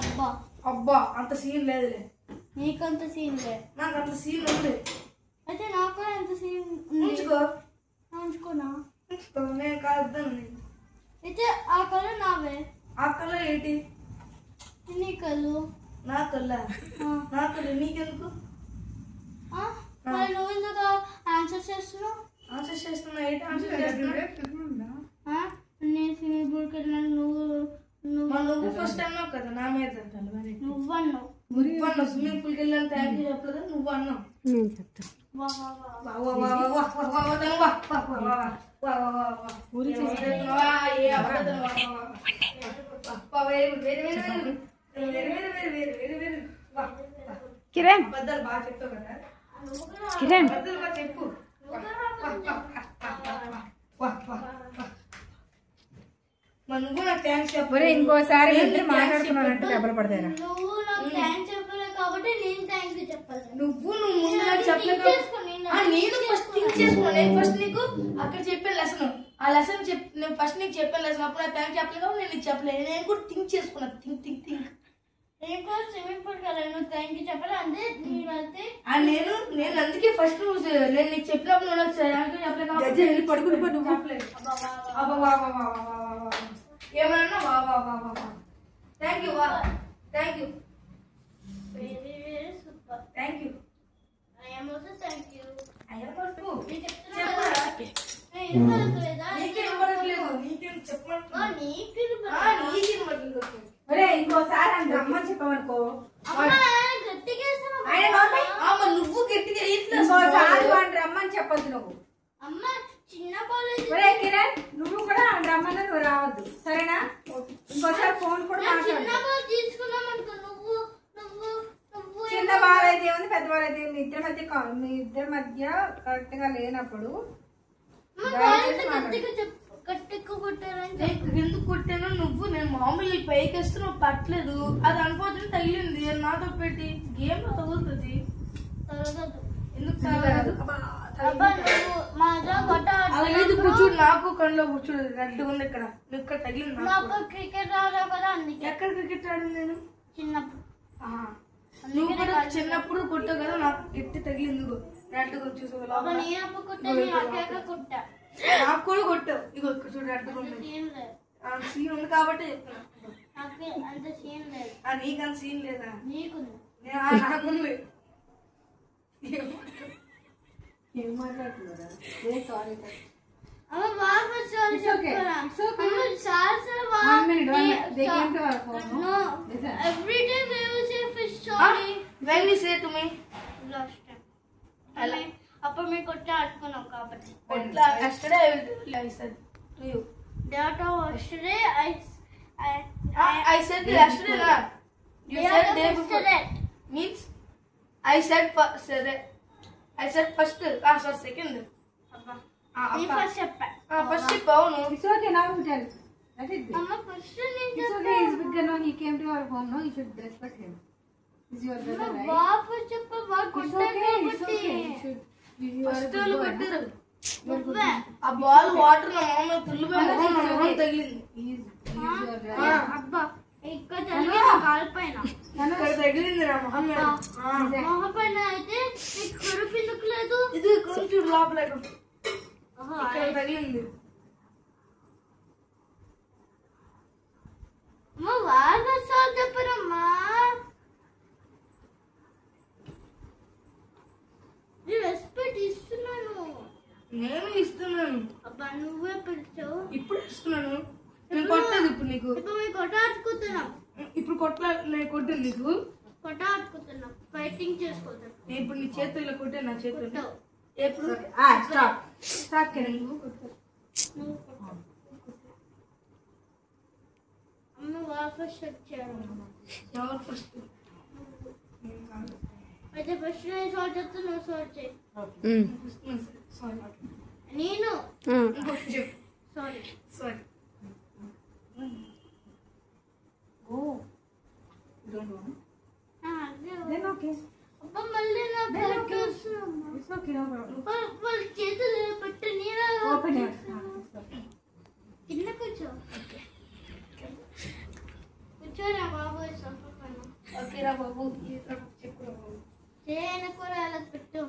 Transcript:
అబ్బా అబ్బా అంత సీన్ లేదులే. నీకంత సీన్ లే, నాకు అంత సీన్ ఉంది. అయితే నాకు ఎంత సీన్ ఉంచుకో. ఉంచుకోనా? నేను కాదని. అయితే ఆ కలర్ నావే. ఆ కలర్ ఏంటి? నీ కళ్ళు. నా కళ్ళ? నా కళ్ళు నీకెందుకు? మరి నువ్వు ఎందుకు ఆన్సర్ చేస్తున్నావు? ఆన్సర్ చేస్తున్నా. ఏంటి ఆన్సర్ చేస్తున్నా? నేను స్విమ్మింగ్ పూల్కి వెళ్ళినాను, నువ్వు ఫస్ట్ అన్నావు కదా నా మీద. నువ్వన్నావు. స్విమ్మింగ్ పూల్కి వెళ్ళాను థ్యాంక్ యూ చెప్పలేదు, నువ్వు అన్నావు. నేను చెప్తాను. కిరణ్ బాగా చెప్తావు కదా. కిరణ్ బాగా చెప్పు. నువ్వు నాకు థ్యాంక్స్ చెప్పు. ఇంకోసారి మాట్లాడుకున్నానంటే దెబ్బలు పడతారా? నువ్వు నాకు థ్యాంక్స్ చెప్పలేదు కాబట్టి నేను థ్యాంక్ యూ చెప్పాలి. నువ్వు ముందు నాకు చెప్పలేదు. నేను ఫస్ట్ థింక్ చేసుకున్నా. నేను ఫస్ట్ నీకు అక్కడ చెప్పాను లెసన్. ఆ లెసన్ నేను ఫస్ట్ నీకు చెప్పాను లెసన్. అప్పుడు నాకు థ్యాంక్ చెప్పలేదు కాబట్టి నేను నీకు చెప్పలేదు. నేను కూడా థింక్ చేసుకున్నా. థింక్ నేను కూడా స్విమ్మింగ్ పూల్ వెళ్ళాను, నువ్వు థ్యాంక్ యూ చెప్పాలి. అంతే నేను వెళ్తే నేను అందుకే ఫస్ట్ నేను నీకు చెప్పినప్పుడు నువ్వు నాకు థ్యాంక్ యూ చెప్పలేదు. పడుకుని చెప్పలేదు. ఏమన్నా వా వా వా వా వా థ్యాంక్ యూ. వా thank you. Very very super. Thank you. I am also thank you. ఇంకోసారి రమ్మని చెప్పమనుకో, నువ్వు గట్టిగా ఇంకోసారి వాడిని రమ్మని చెప్పొద్దు నువ్వు. అమ్మ చిన్న కాలేజ్. కిరణ్ నువ్వు కూడా రమ్మన్నా నువ్వు రావద్దు, సరేనా? ఇంకోసారి ఫోన్ కూడా మాట్లాడు. తీసుకున్నాం అనుకో. నువ్వు నువ్వు నువ్వు చిన్న బాల్ అయితే ఉంది, పెద్ద బాల్ అయితే మీ ఇద్దరి మధ్య కరెక్ట్ గా లేనప్పుడు ఎందుకు కొట్టాను? నువ్వు నేను మామూలు పైకి వస్తే నువ్వు పట్టలేదు. అది అనుకోవద్దు తగిలింది. నాతో పెట్టి గేమ్ లో తగులుతుంది. ఎందుకు తగలదు? ఇప్పుడు చూడు, నాకు కళ్ళలో కూర్చోడు రెడ్ ఉంది. ఇక్కడ నువ్వు ఇక్కడ తగిలింది. క్రికెట్ ఆడావు కదా అందుకే. ఎక్కడ క్రికెట్ ఆడింది నేను? చిన్నప్పుడు. నువ్వు కూడా చిన్నప్పుడు కొట్టావు కదా, నాకు ఎట్టి తగిలింది రెడ్ చూసావు. నాకు కూడా కొట్టావు. ఇగో ఇక్కడ చూడు రెడ్ సీన్ ఉంది కాబట్టి చెప్తున్నా. నీకంత సీన్ లేదా? నాకుంది. ఏం మాట్లాడుతున్నారా? Sorry every day we will say fish sorry. When we say to me last time. అప్పుడు మేము కొట్టి ఆడుకున్నాం కాబట్టి. Yesterday I said to you. That yesterday I said yesterday na. You said day before. Means I said first. I said first. Sorry, second. First చెప్పా. First చెప్పాను. It's okay now you tell. That is big. అమ్మ first నేను It's okay, he's big enough. He came to our home. No, you should respect him. He's your brother, right? బాబు చెప్పా. బాబు కొట్టాక ఆ ball water నా మామ పుల్లు తగిలింది. అబ్బా ఇక్కడ తగిలింది కాలు పైన. ఇక్కడ తగిలింది నా మొహం మొహం పైన. అయితే నీకు కడుపు ఎందుకు లేదు? ఇది కొంచెం లోపల ఇక్కడ తగిలింది. అమ్మ వాళ్ళు చెప్పరమ్మా. రెస్పెక్ట్ ఇస్తున్నాను. నేను ఇస్తున్నాను. అబ్బా నువ్వే పిలిచావు. ఇప్పుడు ఇస్తున్నాను. నేను కొట్టదు ఇప్పుడు నీకు. ఇప్పుడు మేము కొట్ట ఆడుకుంటున్నాం. ఇప్పుడు నేను కొట్టాను నీకు. కొట్ట ఆడుకుంటున్నాం. ఫైటింగ్ చేసుకుంటున్నాం. నేను ఇప్పుడు నీ చేతితో ఇలా కొట్టాను. నా చేతితో ఎప్పుడు స్టాప్ కిరణ్. అమ్మ వాళ్ళు ఫస్ట్ వచ్చారు. ఎవరు ఫస్ట్? అయితే ఫస్ట్ నేను సారీ చెప్తే నువ్వు సారీ చేయి. నేను సారీ సారీ. Then okay. అబ్బా మళ్ళీ నాకు It's okay, no problem. వాళ్ళ చేతులు పెట్టి నేను Open your కింద కూర్చో. కూర్చోరా బాబు. ఓకేరా బాబు, చెప్పు బాబు. చేయన కూర అలా పెట్టు.